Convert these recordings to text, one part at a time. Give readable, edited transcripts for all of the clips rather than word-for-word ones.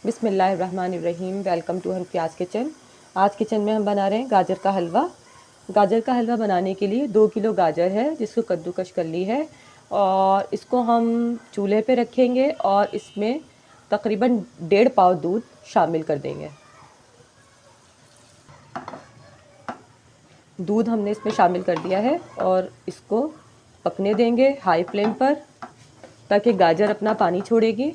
बिस्मिल्लाहिर्रहमानिर्रहीम। Welcome to Harfiyaz kitchen. आज kitchen में हम बना रहे हैं गाजर का हलवा। गाजर का हलवा बनाने के लिए 2 किलो गाजर है जिसको कद्दूकश कर ली है और इसको हम चूल्हे पे रखेंगे और इसमें तकरीबन 1.5 पाव दूध शामिल कर देंगे। दूध हमने इसमें शामिल कर दिया है और इसको पकने देंगे हाई फ्लेम पर ताकि गाजर अपना पानी छोड़ेगी।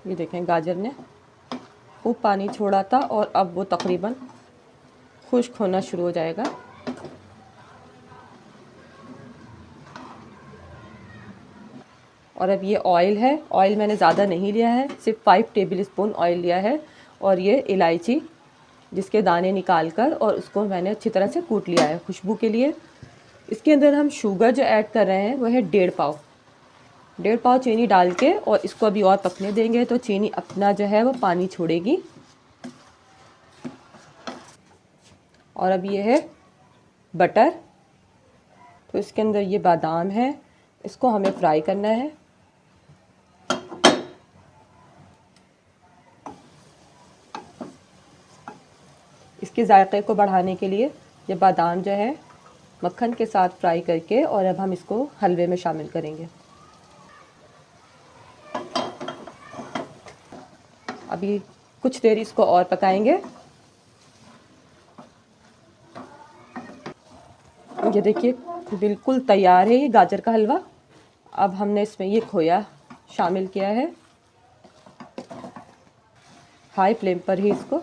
ये देखें, गाजर ने खूब पानी छोड़ा था और अब वो तकरीबन खुश्क होना शुरू हो जाएगा। और अब ये ऑयल है, ऑयल मैंने ज़्यादा नहीं लिया है, सिर्फ 5 टेबल स्पून ऑयल लिया है। और ये इलायची जिसके दाने निकाल कर और उसको मैंने अच्छी तरह से कूट लिया है खुशबू के लिए। इसके अंदर हम शुगर जो ऐड कर रहे हैं वो है 1.5 पाव चीनी डाल के और इसको अभी और पकने देंगे तो चीनी अपना जो है वो पानी छोड़ेगी। और अब ये है बटर, तो इसके अंदर ये बादाम है, इसको हमें फ्राई करना है। इसके जायके को बढ़ाने के लिए ये बादाम जो है मक्खन के साथ फ्राई करके और अब हम इसको हलवे में शामिल करेंगे। अभी कुछ देर इसको और पकाएंगे। ये देखिए बिल्कुल तैयार है ये गाजर का हलवा। अब हमने इसमें ये खोया शामिल किया है। हाई फ्लेम पर ही इसको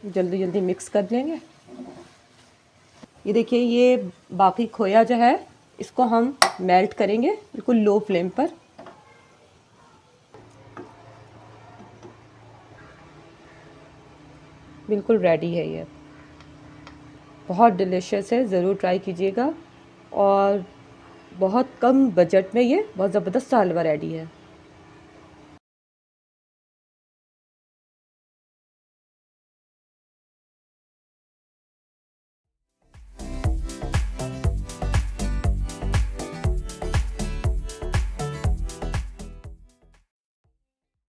जल्दी जल्दी मिक्स कर लेंगे। ये देखिए, ये बाकी खोया जो है इसको हम मेल्ट करेंगे बिल्कुल लो फ्लेम पर। बिल्कुल रेडी है ये, बहुत डिलीशियस है, ज़रूर ट्राई कीजिएगा। और बहुत कम बजट में ये बहुत ज़बरदस्त हलवा रेडी है।